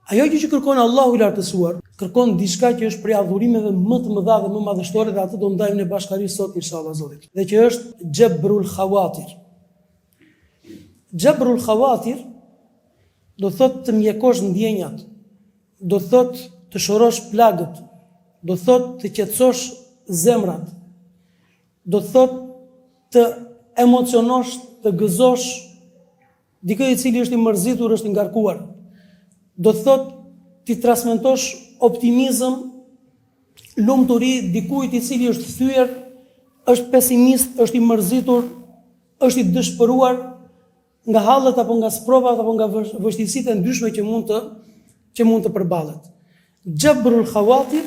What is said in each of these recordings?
Ajo që kërkon Allahu i lartësuar, kërkon diçka që është prej adhurimeve më të mëdha dhe më madhështore, dhe atë do ndajmë në bashkëri sot inshallah Zotit. Dhe që është Gjebrul Khawatir. Gjebrul Khawatir do thot të mjekosh ndjenjat, do thot të shorosh plagët, do thot të qetësosh zemrat, do thot të emocionosh, të gëzosh dikë i cili është i mërzitur, është i ngarkuar. Do thot ti transmetosh optimizëm, lumturi dikujt i cili është thyer, është pesimist, është i mërzitur, është i dëshpëruar nga hallet apo nga sprovat apo nga vështirësitë e ndryshme që mund të përballet. Gjebrul Khawatir,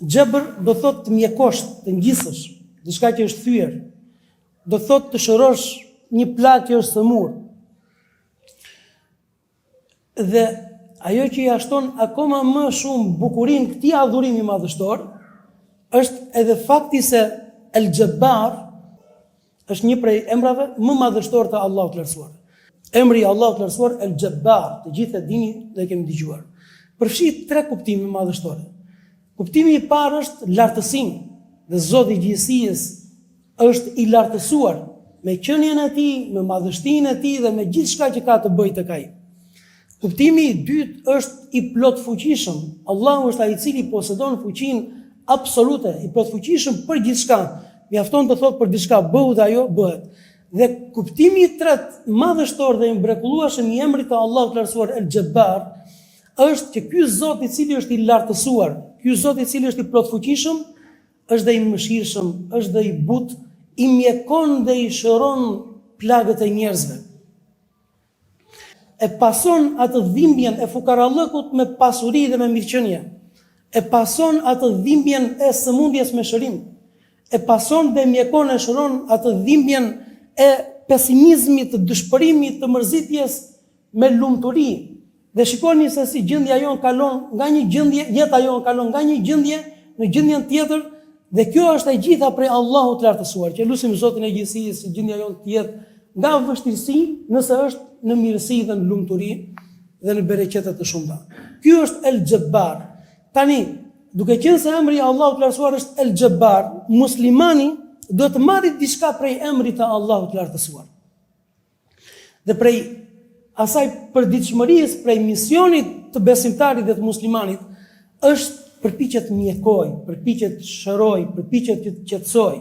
gjebr do thot të mjekosh, të ngjisësh diçka që është thyer. Do thot të shërosh një plagë që është sëmur. Dhe ajo që ja shton akoma më shumë bukurinë këtij adhurimi madhështor është edhe fakti se El Jabbar është një prej emrave më madhështor të Allahut të Lartësuar. Emri i Allahut të Lartësuar El Jabbar, të gjithë e dini dhe kemi dëgjuar. Përfshin 3 kuptime madhështore. Kuptimi i parë është lartësinë, dhe Zoti i gjithësisë është i lartësuar me qenien e tij, me madhështinë e tij dhe me gjithçka që ka të bëjë tek ai. Kuptimi i dytë është i plot fuqishëm. Allahu është ai i cili posedon fuqinë absolute, i plot fuqishëm për gjithçka. Mjafton të thotë për diçka bëhu dhe ajo bëhet. Dhe kuptimi i tretë madhështor dhe i mrekullueshëm i emrit të Allahut të Lartësuar El Jabbar është që ky Zot i cili është i lartësuar, ky Zot i cili është i plot fuqishëm, është dhe i mëshirshëm, është dhe i butë, i mjekon dhe i shëron plagët e njerëzve. E pason atë dhimbjen e fukarallëkut me pasuri dhe me mirëqenie. E pason atë dhimbjen e sëmundjes me shërim. E pason dhe mjekon e shëron atë dhimbjen e pesimizmit, të dëshpërimit, të mërzitjes me lumturi. Dhe shikoni se si gjendja jonë kalon nga një gjendje, jeta jonë kalon nga një gjendje në gjendjen tjetër, dhe kjo është e gjitha prej Allahut të Lartësuar. Që lutim Zotin e gjithësisë se gjendja jonë të jetë nga vështirësi, nëse është në mirësi dhe në lumturi dhe në bereqete të shumta. Ky është El Jabbar. Tani, duke qenë se emri i Allahut të Lartësuar është El Jabbar, muslimani do të marrë diçka prej emrit të Allahut të Lartësuar. Dhe prej asaj përditshmërisë, prej misionit të besimtarit dhe të muslimanit, është përpiqet mjekoj, përpiqet shëroj, përpiqet të qetësoj.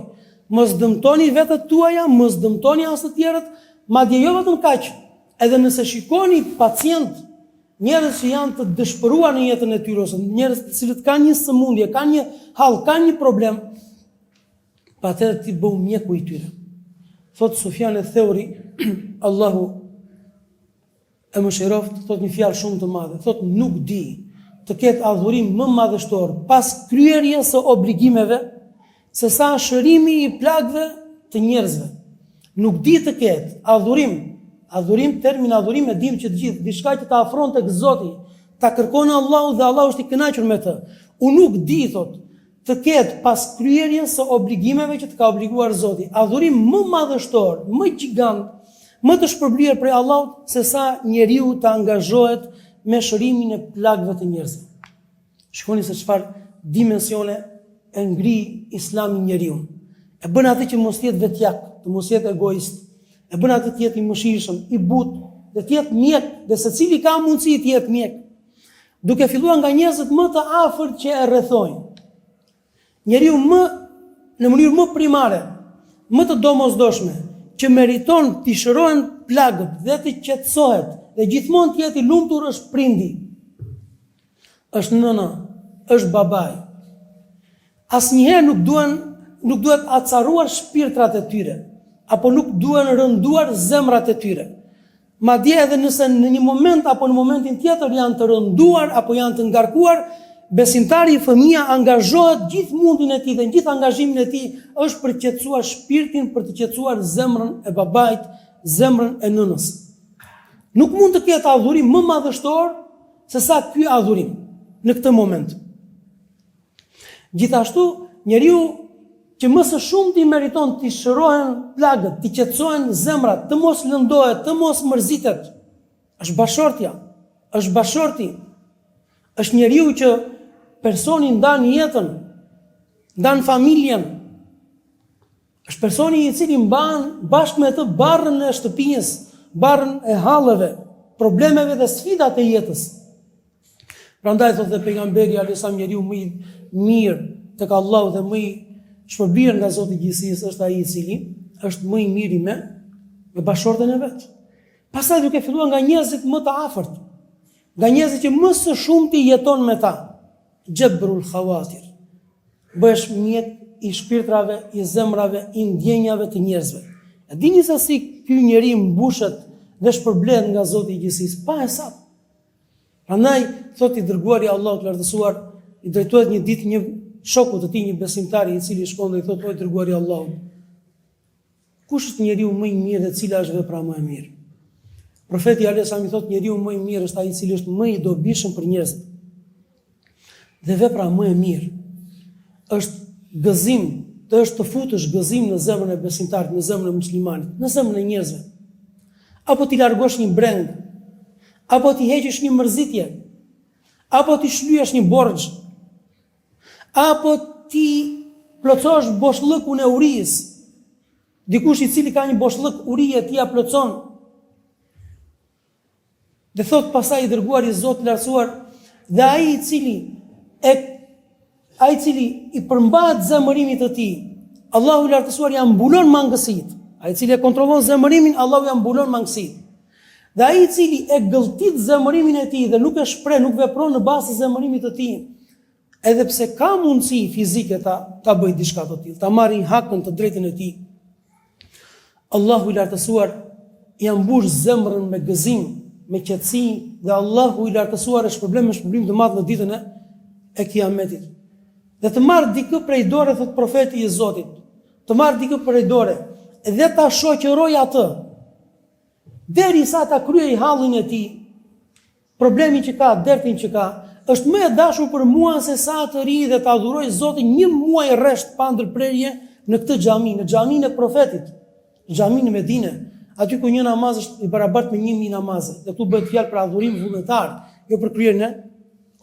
Mos dëmtoni vetët tuaja, mos dëmtoni as të tjerët, madje jo vetëm kaq. Edhe nëse shikoni pacient, njerëz që janë të dëshpëruar në jetën e tyre, ose njerëz të cilët kanë një sëmundje, kanë një hall, kanë një problem, patjetër ti bëu mjeku i tyre. Thot Sufjan el-Thauri, Allahu e mëshiroft, thot një fjalë shumë të madhe, thot nuk di të ketë adhurim më madhështor pas kryerjes së obligimeve se sa shërimi i plagëve të njerëzve. Nuk di të ketë adhurim, termin adhurim e dim që të gjithë, diçka që ta afron tek Zoti, ta kërkon Allahu dhe Allahu është i kënaqur me të. Unë nuk di, thot, të ketë pas kryerjes së obligimeve që të ka obliguar Zoti, adhurim më madhështor, më gjigant, më të shpërblyer prej Allahut se sa njeriu të angazhohet me shërimin e plagëve të njerëzve. Shikoni se çfarë dimensione e ngri Islami njeriu. E bën atë që mos jetë vetjak, të mos jetë egoist. E bën atë të jetë i mëshirshëm, i butë, dhe të jetë mjek, dhe secili ka mundësi të jetë mjek. Duke filluar nga njerëzit më të afërt që e rrethojnë. Njeriu në mënyrë më primare, më të domosdoshme, që meriton të shërohen plagët dhe të qetësohet dhe gjithmonë të jetë i lumtur është prindi. Është nëna, është babai. Asnjëherë nuk duhet acaruar shpirtrat e tyre, apo nuk duhen rënduar zemrat e tyre. Madje edhe nëse në një moment apo në momentin tjetër janë të rënduar apo janë të ngarkuar, besimtari i fëmia angazhohet gjithë mundin e tij dhe gjithë angazhimin e tij është për të qetësuar shpirtin, për të qetësuar zemrën e babait, zemrën e nënës. Nuk mund të ketë adhurim më madhështor se sa ky adhurim në këtë moment. Gjithashtu, njeriu që më së shumti meriton të shërohen plagët, të qetësohen zemrat, të mos lëndohet, të mos mërzitet, është bashortja, është bashorti. Është njeriu që personi ndan jetën, ndan familjen. Është personi i cili mban bashkë me të barrën e shtëpisë, barrën e hallëve, problemeve dhe sfidat e jetës. Prandaj thotë dhe pejgamberi alayhisalam, njeriu më i mirë tek Allahu dhe më i shpërbyer nga Zoti i gjithësisë është ai i cili është më i miri me bashkëshorten e vet. Pastaj duke filluar nga njerëzit më të afërt, nga njerëzit që më së shumti jeton me ta, Jabrul Khawatir. Bësh mjet i shpirtrave, i zemrave, i ndjenjave të njerëzve. E dini se si ky njeri mbushet dhe shpërblet nga Zoti i gjithësisë pa hesab. Prandaj thotë i dërguari i Allahut lartësuar, i drejtohet një ditë një shokut të tij, një besimtar i cili shkon dhe i thotë: "O i dërguari i Allahut, kush është njeriu më i mirë dhe cila është vepra më e mirë?" Profeti alayhisalam i thotë: "Njeriu më i mirë është ai i cili është më i dobishëm për njerëzit." Dhe vepra më e mirë është gëzim, është të futësh gëzim në zemrën e besimtarit, në zemrën e muslimanit, në zemrën e njerëzve. Apo ti largosh një breng, apo ti heqësh një mërzitje, apo ti shlyesh një borxh, apo ti plotësosh boshllëkun e urisë. Dikush i cili ka një boshllëk urie ti ja plotëson. Dhe thot pasaj i dërguari i Zotit lartësuar, dhe ai i cili i përmbahet zemërimit të tij, Allahu i lartësuar ja mbulon mangësitë. Ai i cili e kontrollon zemërimin, Allahu ja mbulon mangësitë. Dhe ai i cili e gëlltit zemërimin e tij dhe nuk e shpreh, nuk vepron në bazë të zemërimit të tij, edhe pse ka mundësi fizike ta bëjë diçka të tillë, ta marrë hakun të drejtën e tij, Allahu i lartësuar ja mbush zemrën me gëzim, me qetësi, dhe Allahu i lartësuar është problem të madh në ditën e Kiametit. Dhe të marrë dikë prej dore, thot profeti i Zotit, të marrë dikë prej dore, dhe ta shoqëroj atë, derisa ta kryej hallin e tij, problemin që ka, dertin që ka, është më e dashur për mua se sa të ri dhe ta adhuroj Zotin një muaj rresht pa ndërprerje në këtë xhami, në xhamin e profetit, xhamin e Medine, aty ku një namaz është i barabartë me 1000 namaze. Dhe këtu bëhet fjalë për adhurim vullnetar, jo për kryerjen e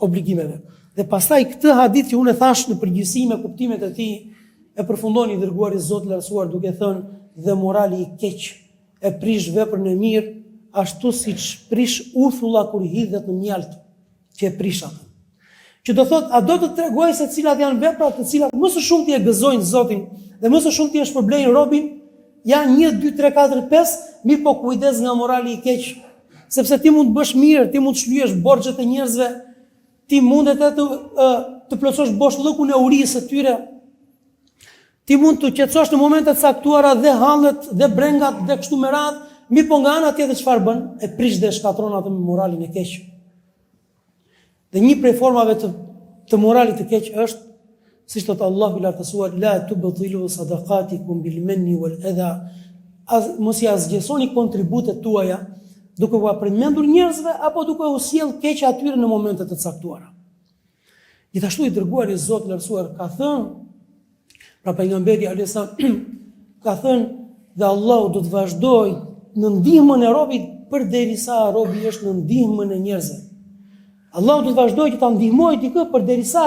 obligimeve. Dhe pastaj këtë hadith që unë e thash në përgjithësi me kuptimet e tij, e përfundon i dërguari i Zotit lartësuar duke thënë: "Dhe morali i keq e prish veprën e mirë, ashtu siç prish uthulla kur hidhet në mjalt, që e prish atë." Që do thotë, a do të tregoj se cilat janë veprat të cilat më së shumti e gëzojnë Zotin dhe më së shumti e shpërblejnë robin? Janë 1, 2, 3, 4, 5, mirë po kujdes nga morali i keq, sepse ti mund të bësh mirë, ti mund të shlyesh borxhet e njerëzve, ti mundet të plotësosh boshllëkun e urisë së tyre, ti mund të qetësosh në momente të caktuara dhe hallet dhe brengat dhe kështu me radhë, mirë po nga ana tjetër çfarë bën? E prish dhe shkatron atë me moralin e keq. Dhe një prej formave të moralit të keq është, siç thot Allahu i lartësuar: "La tubtilu sadaqatikum bil manni wal adha." Mos ia zgjesoni kontributet tuaja duke u përmendur njerëzve apo duke u sjell keq atyre në momente të caktuara. Gjithashtu i dërguari i Zotit lartësuar ka thënë, pra pejgamberi alayhisalam ka thënë, dhe Allahu do të vazhdoj në ndihmën e robit përderisa robi është në ndihmën e njerëzve. Allahu do të vazhdoj që ta ndihmojë dikë përderisa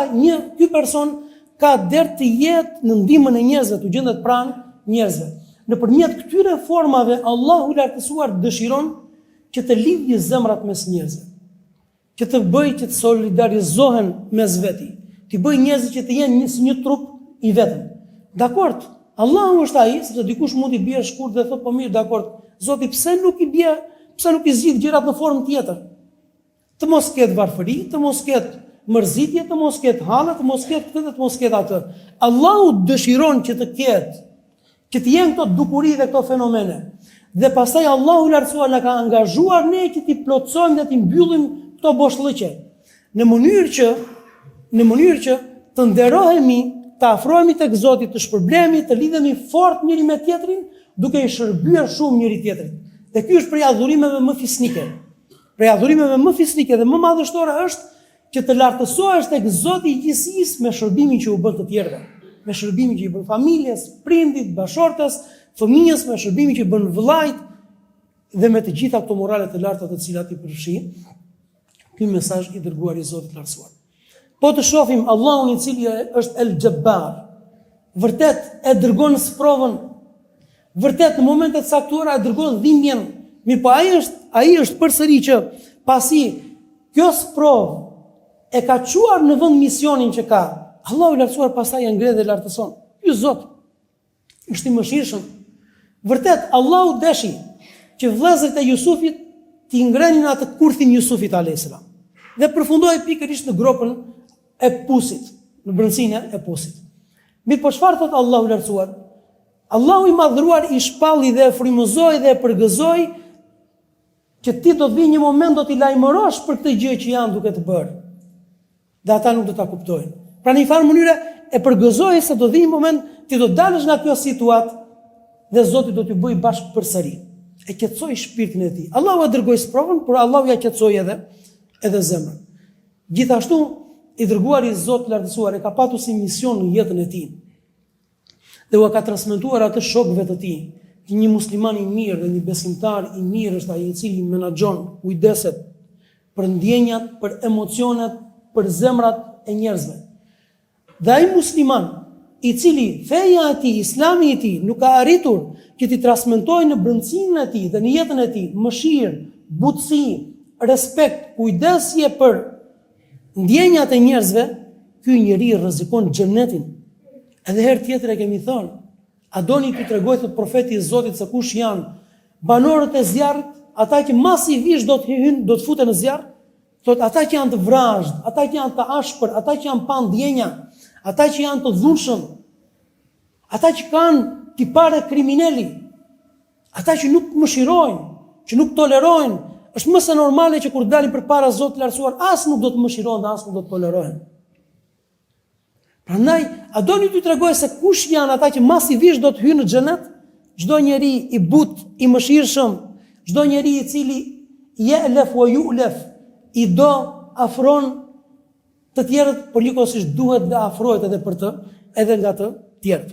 ky person ka derë të jetë në ndihmën e njerëzve, të gjendet pranë njerëzve. Nëpërmjet këtyre formave, Allahu i lartësuar dëshiron që të lidhë zemrat mes njerëzve, që të bëjë që të solidarizohen mes veti, të bëjë njerëzit që të jenë një trup i vetëm. Dakord, Allahu është ai, sepse dikush mund i bie shkurt dhe thotë po mirë, dakord, Zoti pse nuk i zgjidh gjërat në formë tjetër? Të mos ketë varfëri, të mos ketë mërzitje, të mos ketë halle, të mos ketë këtë, të mos ketë atë. Allahu dëshiron që të ketë, që të jenë këto dukuri dhe këto fenomene. Dhe pastaj Allahu i lartësuar na ka angazhuar ne që t'i plotësojmë dhe t'i mbyllim këto boshllëqe, në mënyrë që të nderohemi, të afrohemi tek Zoti, të shpërblehemi, të lidhemi fort njëri me tjetrin, duke i shërbyer shumë njëri tjetrit. Dhe ky është prej adhurimeve më fisnike. Prej adhurimeve më fisnike dhe më madhështore është që të lartësohesh tek Zoti i gjithësisë me shërbimin që u bën të tjerëve, me shërbimin që i bën familjes, prindit, bashortës, fëmijës, me shërbimin që i bën vëllait dhe me të gjitha këto morale të larta të cilat i përfshin ky mesazh i dërguar i Zotit lartësuar. Po të shohim Allahun i cili është El Jabbar, vërtet e dërgon sprovën, vërtet në momentet caktuara e dërgon dhimbjen, mirë po ai është përsëri që pasi kjo sprovë e ka çuar në vend misionin që ka, Allahu i lartësuar pastaj e ngre dhe lartëson. Ky Zot është i mëshirshëm. Vërtet Allahu deshi që vëllezërit e Jusufit t'i ngrenin atë kurthin Jusufit alayhis salam. Dhe përfundoi pikërisht në gropën e pusit, në brendësinë e pusit. Mirë po çfarë thot Allahu i lartësuar? Allahu i madhëruar i shpalli dhe e frymëzoi dhe e përgëzoi që ti do të vi një moment do t'i lajmërosh për këtë gjë që janë duke të bërë. Dhe ata nuk do ta kuptojnë. Pra në një farë mënyrë e përgëzoi se do vi një moment ti do dalësh nga kjo situatë dhe Zoti do t'i bëj bashkë përsëri. E qetësoi shpirtin e tij. Allahu e dërgoi sprovën, por Allahu ja qetësoi edhe zemrën. Gjithashtu i dërguari i Zotit lartësuar e ka patur si mision në jetën e tij. Dhe u ka transmetuar atë shokëve të tij, që një musliman i mirë dhe një besimtar i mirë është ai i cili menaxhon, kujdeset për ndjenjat, për emocionet, për zemrat e njerëzve. Dhe ai musliman i cili feja e tij, Islami i tij nuk ka arritur që t'i transmetojë në brendësinë e tij dhe në jetën e tij mëshirë, butësi, respekt, kujdesje për ndjenjat e njerëzve, ky njeri rrezikon xhenetin. Edhe herë tjetër e kemi thënë, a doni t'ju tregoj thot profeti i Zotit se kush janë banorët e zjarrit, ata që masivisht do të hyjnë, do të futen në zjarr? Thot ata që janë të vrazhd, ata që janë të ashpër, ata që janë pa ndjenja, ata që janë të dhunshëm, ata që kanë tipare kriminali, ata që nuk mëshirojnë, që nuk tolerojnë, është më se normale që kur dalin përpara Zotit lartësuar, as nuk do të mëshirojnë dhe as nuk do të tolerojnë. Prandaj, a doni t'ju tregoj se kush janë ata që masivisht do të hyjnë në xhenet? Çdo njeri i butë, i mëshirshëm, çdo njeri i cili ya'laf wa yu'laf, i do afron të tjerët, por njëkohësisht duhet dhe afrohet edhe për të, edhe nga të tjerët.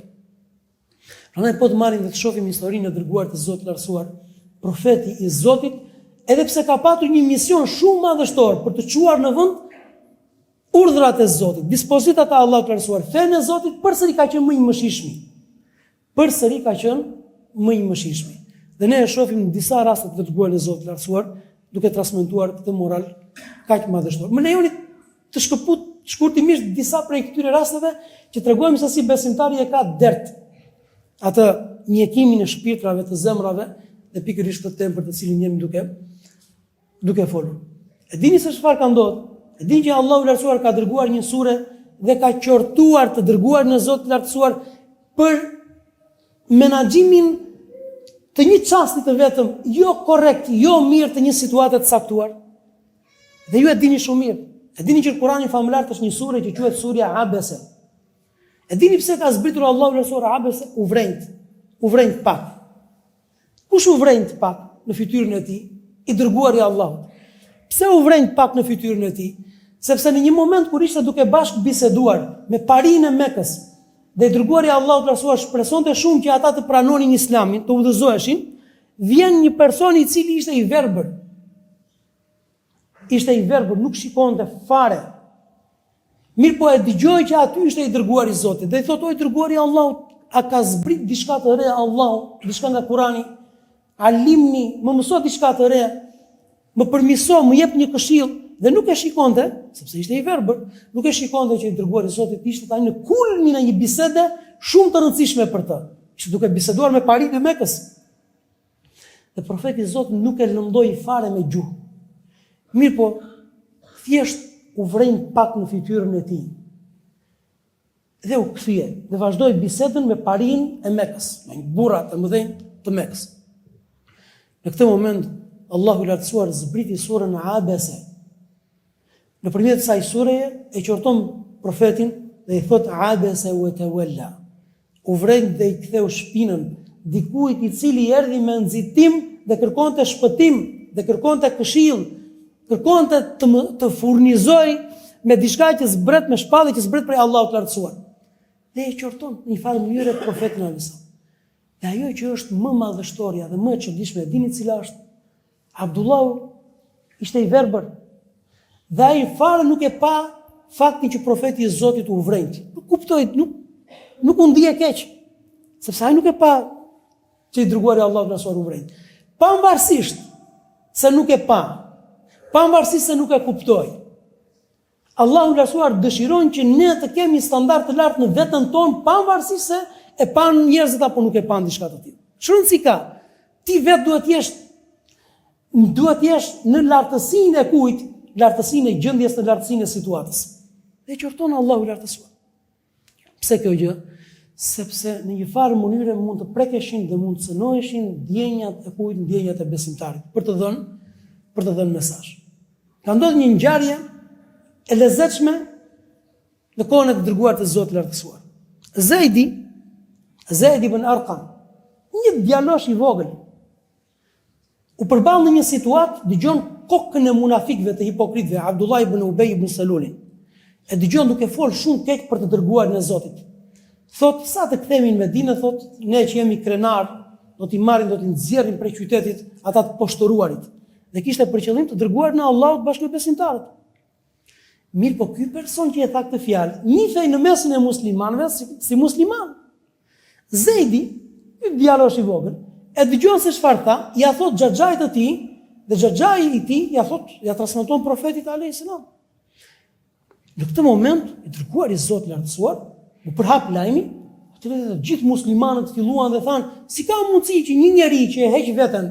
Prandaj po të marrim dhe të shohim historinë e dërguar të Zotit lartësuar, profeti i Zotit, edhe pse ka patur një mision shumë madhështor për të çuar në vend urdhrat e Zotit, dispozitat e Allahut lartësuar, fenë e Zotit përsëri ka qenë më i mëshirshëm. Përsëri ka qenë më i mëshirshëm. Dhe ne e shohim në disa raste të dërguar e Zotit lartësuar, duke transmetuar këtë moral kaq madhështor. Më lejoni të shkëput shkurtimisht disa prej këtyre rasteve që tregojmë se si besimtari e ka dert atë mjekimin e shpirtrave të zemrave dhe pikërisht këtë temë për të cilin jemi duke folur. E dini se çfarë ka ndodhur? E dini që Allahu i lartësuar ka dërguar një sure dhe ka qortuar të dërguar në Zotin e lartësuar për menaxhimin të një çasti të vetëm, jo korrekt, jo mirë të një situate të caktuar. Dhe ju e dini shumë mirë. E dini që Kurani famullar është një sure që quhet Surja Abese. E dini pse ka zbritur Allahu i lartësuar Abese? U vrenjt pak. Kush u vrenjt pak në fytyrën e tij? I dërguari i Allahut. Pse u vrenjt pak në fytyrën e tij? Sepse në një moment kur ishte duke bashkë biseduar me parinë e Mekës, dhe i dërguari i Allahut lartësuar shpresonte shumë që ata të pranonin Islamin, të udhëzoheshin, vjen një person i cili ishte i verbër. Ishte i verbër, nuk shikonte fare. Mirë po e dëgjoi që aty ishte i dërguari i Zotit. Dhe i thotë, o i dërguari i Allahut, a ka zbrit diçka të re Allahu, diçka nga Kurani? Alimni, më mëso diçka të re, më përmiso, më jep një këshill. Dhe nuk e shikonte, sepse ishte i verbër, nuk e shikonte që i dërguari i Zotit ishte tani në kulmin e një bisede shumë të rëndësishme për të. Ishte duke biseduar me parinë e Mekës. Dhe profeti i Zotit nuk e lëndoi fare me gjuhë. Mirë po, thjesht u vrenjt pak në fytyrën e tij. Dhe u kthye dhe vazhdoi bisedën me parinë e Mekës, me burrat e mëdhenj të Mekës. Në këtë moment Allahu i lartësuar zbriti surën Abese. Nëpërmjet kësaj sureje e qorton profetin dhe i thot Abese wa tawalla. U vrenjt dhe i ktheu shpinën dikujt i cili erdhi me nxitim dhe kërkonte shpëtim, dhe kërkonte këshill, kërkonte të furnizoj me diçka që zbret me shpallje që zbret prej Allahut të lartësuar. Dhe e qorton në një farë mënyrë profetin Alisa. Dhe ajo që është më madhështoria dhe më e çuditshme, dini cila është? Abdullahu ishte i verbër. Dhe ai fare nuk e pa faktin që profeti i Zotit u vrenjt. Nuk kuptoi, nuk u ndje keq, sepse ai nuk e pa që i dërguari Allahu na u vrenjt. Pavarësisht se nuk e pa, pavarësisht se nuk e kuptoi. Allahu i lartësuar dëshiron që ne të kemi standard të lartë në veten tonë, pavarësisht se e pan njerëzit apo nuk e pan diçka të tillë. Çfarë si ka? Ti vetë duhet jesh në lartësinë e kujt, lartësinë e gjendjes, në lartësinë e situatës. Dhe qorton Allahu i lartësuar. Pse kjo gjë? Sepse në një farë mënyrë mund të prekeshin dhe mund të cënoheshin ndjenjat e kujt, ndjenjat e besimtarit, për të dhënë mesazh. Ka ndodhur një ngjarje e lezetshme në kohën e të dërguarit të Zotit lartësuar. Zeid ibn Arqam, një djalosh i vogël, u përball në një situatë, dëgjon kokën e munafikëve të hipokritëve, Abdullah ibn Ubay ibn Salulin. E dëgjon duke fol shumë keq për të dërguarin e Zotit. Thot, sa të kthehemi në Medinë, thot, ne që jemi krenar, do t'i marrin, do t'i nxjerrin prej qytetit ata të poshtëruarit. Dhe kishte për qëllim të dërguarin e Allahut bashkë me besimtarët. Mirë, po ky person që e tha këtë fjalë, nifej në mesin e muslimanëve si musliman. Zeidi, ky djalosh i vogël, e dëgjon se çfarë tha, ja thot xhaxhait të tij, dhe xhaxhai i tij ja transmeton profetit alayhis salam. Në këtë moment, i dërguari i Zotit lartësuar, u përhap lajmi, atëherë të gjithë muslimanët filluan dhe thanë, si ka mundësi që një njeri që e heq veten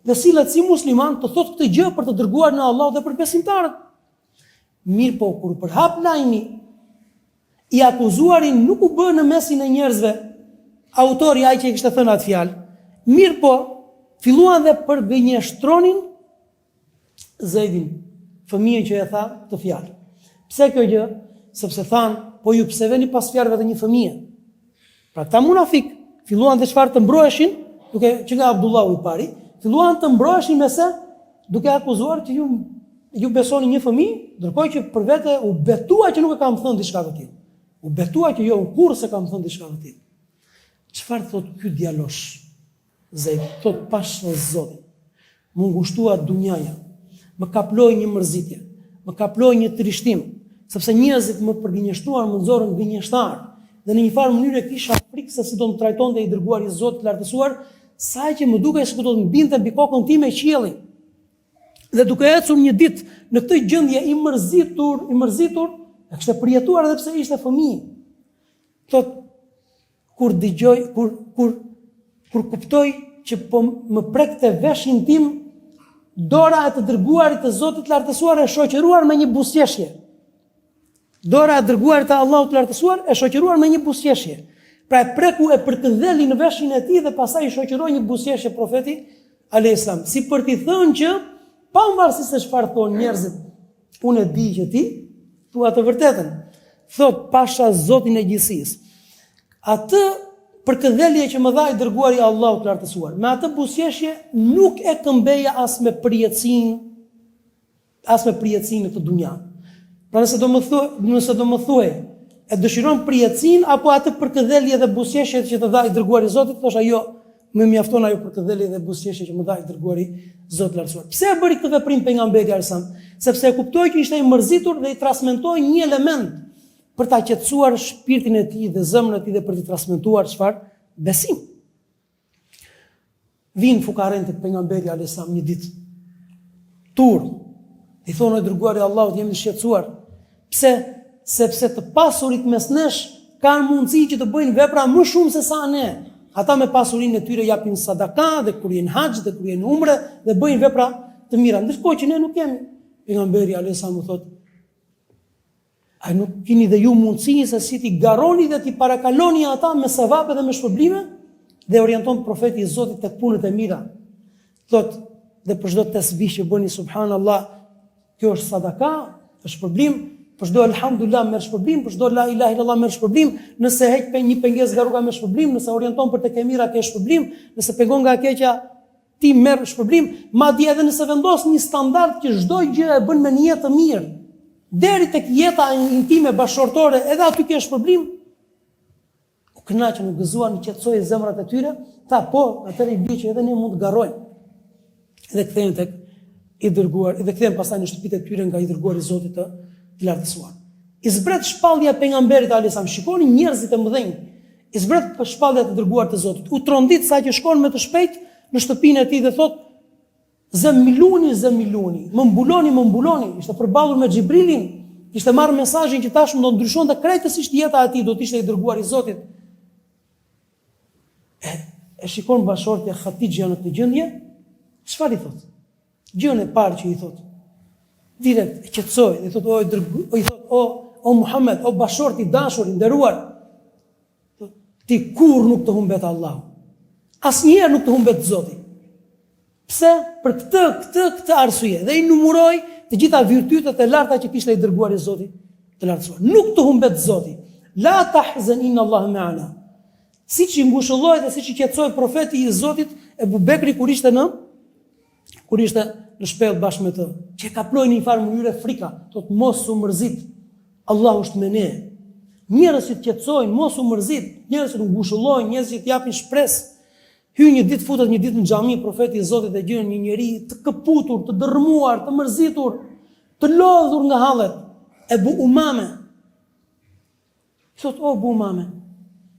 dhe sillet si musliman të thotë këtë gjë për të dërguar në Allah dhe për besimtarët. Mirë po, kur përhap lajmi, i akuzuari nuk u bë në mesin e njerëzve autori ai që i kishte thënë atë fjalë. Mirë po, filluan dhe për gënjeshtronin Zeidin, fëmijën që e tha të fjalë. Pse kjo gjë? Sepse thanë, po ju pse veni pas fjalëve të një fëmije? Pra ta munafik filluan dhe çfarë të mbroheshin, duke që nga Abdullahu i pari, filluan të mbroheshin me se duke akuzuar që ju besoni një fëmijë, ndërkohë që për vete u betua që nuk e kam thënë diçka të tillë. U betua që jo kurrë se kam thënë diçka të tillë. Çfarë thot ky djalosh? Zeid thot pash në Zotin. Më ngushtua dunjaja, më kaploi një mërzitje, më kaploi një trishtim, sepse njerëzit më përgënjeshtuan, më nxorën gënjeshtar, dhe në një farë mënyrë kisha frikë se si do të trajtonte i dërguari i Zotit lartësuar, sa që më dukej se do të mbinte mbi kokën time qielli. Dhe duke ecur një ditë në këtë gjendje i mërzitur, e kishte përjetuar edhe pse ishte fëmijë. Thot, kur kuptoj që po më prekte veshin tim, dora e të dërguarit të Zotit lartësuar e shoqëruar me një buzëqeshje. Dora e dërguarit të Allahut lartësuar e shoqëruar me një buzëqeshje. Pra e preku e përkëdheli në veshin e tij dhe pastaj i shoqëroi një buzëqeshje profeti alayhis salam, si për t'i thënë që pavarësisht se çfarë thonë njerëzit, unë e di që ti thua të vërtetën. Thot pasha Zotin e gjithësisë. Atë përkëdhelje që më dha i dërguari i Allahut lartësuar, me atë buzëqeshje nuk e këmbeja as me përjetësinë në këtë dunja. Pra nëse do më thuaj, e dëshiron përjetësinë apo atë përkëdhelje dhe buzëqeshje që të dha i dërguari i Zotit, thosha jo, më mjafton ajo përkëdhelje dhe buzëqeshje që më dha i dërguari i Zotit lartësuar. Pse e bëri këtë veprim pejgamberi alayhis? Sepse e kuptoi që ishte i mërzitur dhe i transmetoi një element për ta qetësuar shpirtin e tij dhe zemrën e tij dhe për t'i transmetuar çfarë? Besim. Vin fukarën tek pejgamberi alayhis salam një ditë. Tur. I thonë dërguari i Allahut, jemi të shqetësuar. Pse? Sepse të pasurit mes nesh kanë mundësi që të bëjnë vepra më shumë se sa ne. Ata me pasurinë e tyre japin sadaka dhe kryejnë haxh dhe kryejnë umre dhe bëjnë vepra të mira, ndërkohë që ne nuk kemi. Pejgamberi alayhis salam thotë, a nuk keni dhe ju mundësi se si ti garoni dhe ti parakaloni ata me sevape dhe me shpërblime? Dhe orienton profeti i Zotit tek punët e mira. Thot, dhe për çdo tasbih që bëni subhanallah, kjo është sadaka, është shpërblim, për çdo alhamdulillah merr shpërblim, për çdo la ilaha illallah merr shpërblim, nëse heq një pengesë nga rruga merr shpërblim, nëse orienton për tek e mira ke shpërblim, nëse pengon nga e keqja ti merr shpërblim, madje edhe nëse vendos një standard që çdo gjë e bën me një jetë të mirë, deri tek jeta intime bashkëshortore, edhe aty ke shpërblim. U kënaqën, u gëzuan, i qetësoi zemrat e tyre, tha po, atëherë i bie që edhe ne mund të garrojmë. Dhe kthehen i dërguar, dhe kthehen pastaj në shtëpitë e tyre nga i dërguari i Zotit të lartësuar. I zbret shpallja e pejgamberit alayhis salam. Shikoni njerëzit e mëdhenj. I zbret për shpallja të dërguar të Zotit. U trondit sa që shkon me të shpejt në shtëpinë e tij dhe thot: Zemiluni, më mbuloni. Ishte përballur me Xhibrilin, ishte marrë mesazhin që tashmë do ndryshonte krejtësisht jeta e tij, do të ishte i dërguar i Zotit. E shikon bashortja Hatixha në këtë gjendje, çfarë i thot? Gjën e parë që i thot, direkt e qetësoi, i thot: o Muhammed, o bashorti i dashur, i nderuar, ti kur nuk të humbet Allahu. Asnjëherë nuk të humbet Zoti. Pse? Për këtë arsye. Dhe i numëroi të gjitha virtytet e larta që kishte i dërguar i Zotit të lartësuar. Nuk të humbet Zoti. La tahzan inna Allaha ma'ana. Siç i ngushëlloi dhe siç i qetësoi profeti i Zotit Ebu Bekri kur ishte në shpellë bashkë me të, që ka plojë në një farë mënyrë frika, thot mos u mërzit, Allahu është me ne. Njerëzit qetësojnë, mos u mërzit, njerëzit ngushëllojnë, njerëzit japin shpresë. Hyj një ditë, futet një ditë në xhami profeti i Zotit dhe gjen një njeri të këputur, të dërmuar, të mërzitur, të lodhur nga hallet. Ebu Umame. Thot: o Ebu Umame,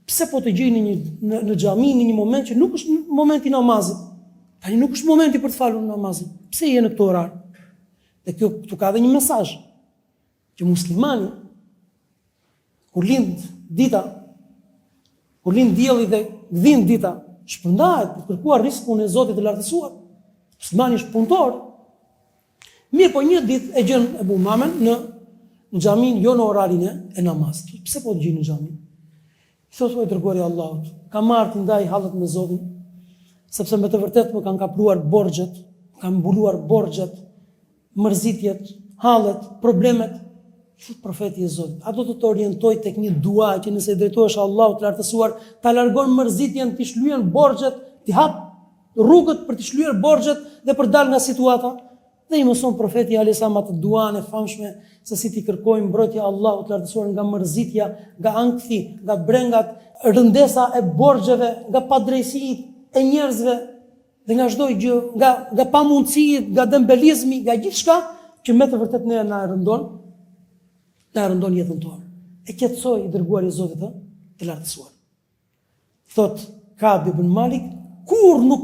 pse po të gjeni në xhami në një moment që nuk është momenti i namazit? Tani nuk është momenti për të falur namazin. Pse je në këtë orar? Dhe këtu ka edhe një mesazh që muslimani kur lind dielli dhe gdhin dita, shpërndahet për kërkuar rrezikun e Zotit të lartësuar. Muslimani është punëtor. Mirë, po një ditë e gjen Ebu Umamen në xhamin, jo në orarin e namazit. Pse po të gjeni në xhamin? Thotë: o dërguari i Allahut, kam marrë të ndaj hallet me Zotin, sepse me të vërtetë më kanë kapluar borxhet, kanë mbuluar borxhet, mërzitjet, hallet, problemet. Thot profeti i Zotit: a do të orientoj tek një dua që nëse i drejtohesh Allahut të lartësuar, ta largon mërzitjen, të shlyen borxhet, të hap rrugët për të shlyer borxhet dhe për dal nga situata? Dhe i mëson profeti alayhis salam atë duan e famshme se si ti kërkojmë mbrojtja Allahut të lartësuar nga mërzitja, nga ankthi, nga brengat, rëndesa e borxheve, nga padrejësitë e njerëzve dhe nga çdo gjë, nga pamundësitë, nga dembelizmi, nga gjithçka që me të vërtetë ne na rëndon jetën tonë. E qetësoi i dërguari i Zotit të lartësuar. Thot Ka'b ibn Malik: kur nuk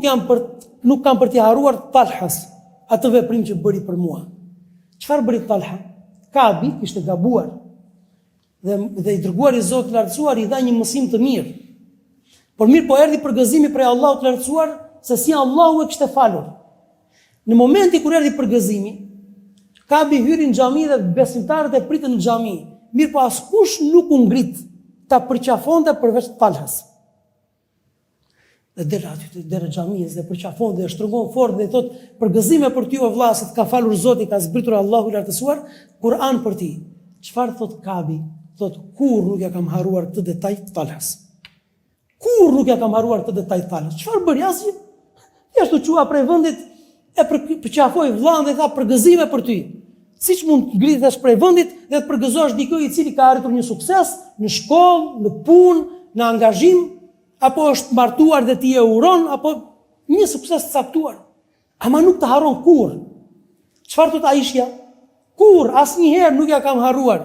kam për t'i harruar Talhas atë veprim që bëri për mua. Çfarë bëri Talha? Ka'bi kishte gabuar. Dhe i dërguari i Zotit të lartësuar i dha një mësim të mirë. Por mirë, po erdhi përgëzimi prej Allahut të lartësuar se si Allahu e kishte falur. Në momenti kur erdhi përgëzimi, Ka'bi hyri në xhami dhe besimtarët e pritën në xhami. Mirë, po askush nuk u ngrit ta përqafonte përveç Talhas. Dhe dera xhamis dhe përqafonte dhe shtrëngon fort dhe i thot: përgëzime për ty o vlla, se të ka falur Zoti, ka zbritur Allahu i lartësuar Kur'an për ti. Çfarë thot Ka'bi? Thot: kur nuk ja kam harruar këtë detaj Talhas. Kur nuk ja kam harruar këtë detaj Talhas. Çfarë bëri? Asgjë. Thjesht u çua prej vendit e përqafoi vllan dhe tha: përgëzime për ty. Siç mund të ngritesh prej vendit dhe të përgëzosh dikë i cili ka arritur një sukses në shkollë, në punë, në angazhim, apo është martuar dhe ti e uron, apo një sukses të caktuar. Ama nuk të harron kur. Çfarë thot Aishja? Kur, asnjëherë nuk ja kam harruar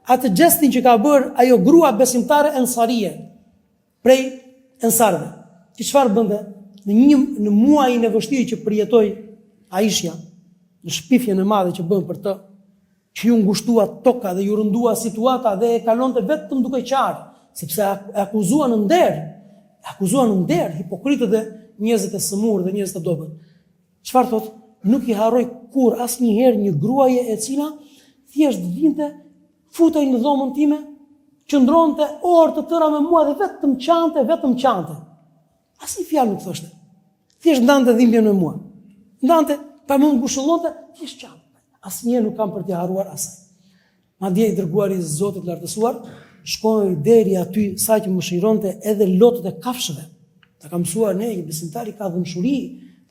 atë gestin që ka bërë ajo grua besimtare ensarije, prej ensarve. Që çfarë bënte? Në muajin e vështirë që përjetoi Aishja, në shpifjen e madhe që bën për të, që ju ngushtua toka dhe ju rëndua situata dhe e kalonte vetëm duke qarë, sepse akuzuan në nder, hipokritët dhe njerëzit e sëmurë dhe njerëzit e dobët. Çfarë thot? Nuk i harroj kur asnjëherë një gruaje e cila thjesht vinte, futej në dhomën time, qëndronte orë të tëra me mua dhe vetëm qante. Asnjë fjalë nuk thoshte. Thjesht ndante dhimbjen me mua. Ndante, pa më ngushëllonte, thjesht qante. Asnjëherë nuk kam për t'i harruar asaj. Madje i dërguari i Zotit lartësuar shkoi deri aty sa që mëshironte edhe lotët e kafshëve. Ta ka mësuar ne, një besimtari ka dhëmshuri,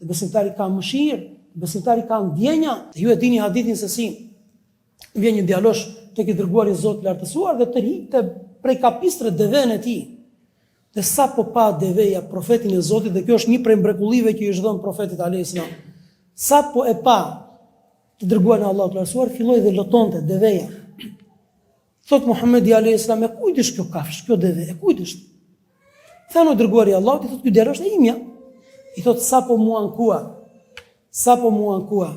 të besimtari ka mëshirë, besimtari ka ndjenja. Ju e dini hadithin se si vjen një djalosh tek i dërguari i Zotit lartësuar dhe tërhiqte prej kapistre devën e tij. Dhe sa po pa deveja profetin e Zotit, dhe kjo është një prej mrekullive që i është dhënë profetit alayhis salam. Sa po e pa të dërguar në Allahu të lartësuar, filloi dhe lotonte deveja. Thot Muhamedi alayhis salam, e kujt është kjo kafsh, kjo deve, e kujt është? Thanë dërguari i Allahut, i thot ky dera është e imja. I thot sapo mua ankua,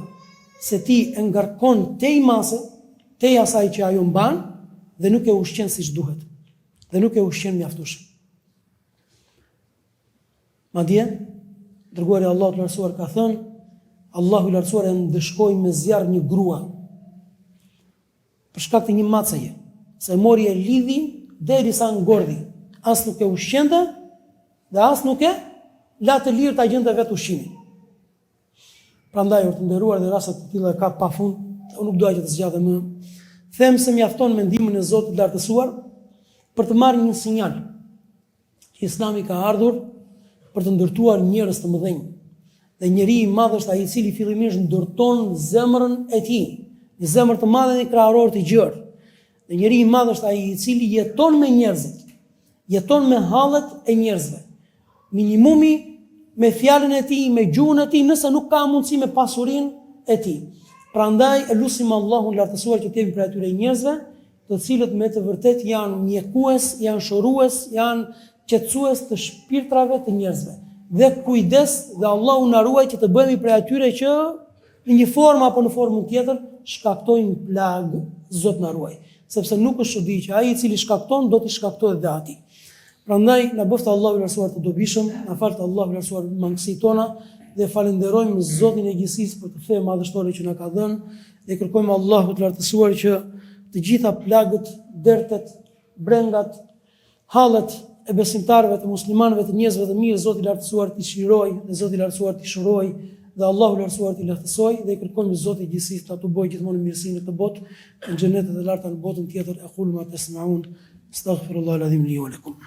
se ti e ngarkon tej mase, tej asaj që ajo mban dhe nuk e ushqen siç duhet. Dhe nuk e ushqen mjaftueshëm. Madje dërguari i Allahut të lartësuar ka thënë, Allahu i lartësuar e ndëshkoi me zjarr një grua për shkak të një maceje, se mori e lidhi derisa ngordhi, as nuk e ushqente dhe as nuk e la të lirë ta gjente vetë ushqimin. Prandaj të nderuar dhe raste të tilla ka pafund, unë nuk dua që të zgjatem më. Them se mjafton me ndihmën e Zotit të lartësuar për të marrë një sinjal që Islami ka ardhur për të ndërtuar njerëz të mëdhenj. Dhe njeri i madh është ai i cili fillimisht ndërton zemrën e tij, një zemër të madhe dhe krahoror të gjerë. Dhe njeri i madh është ai i cili jeton me njerëzit, jeton me hallet e njerëzve. Minimumi me fjalën e tij, me gjuhën e tij, nëse nuk ka mundësi me pasurinë e tij. Prandaj e lutim Allahun lartësuar që të jemi për atyre njerëzve, të cilët me të vërtet janë mjekues, janë shorues, janë qetësues të shpirtrave të njerëzve. Dhe kujdes dhe Allahu na ruaj që të bëhemi prej atyre që në një formë apo në formën tjetër shkaktojnë plagë, Zot na ruaj. Sepse nuk është çudi që ai i cili shkakton do t'i shkaktojë dhe atij. Prandaj na bëftë Allahu i lartësuar të dobishëm, na falë Allahu i lartësuar mangësitë tona dhe falenderojmë Zotin e gjithësisë për të fe madhështore që na ka dhënë dhe kërkojmë Allahut të lartësuar që të gjitha plagët, dertet, brengat, hallet e besimtarëve të muslimanëve të njerëzve të mirë, Zoti i lartësuar t'i shiroj dhe Zoti i lartësuar t'i shuroj dhe Allahu i lartësuar t'i lehtësoj dhe kërkojmë Zotit i gjithësisë ta tubojë gjithmonë mirësinë në këtë botë, në xhenetet e larta në botën tjetër. Aqulu ma tasma'un, astaghfirullaha al-azim li wa lakum.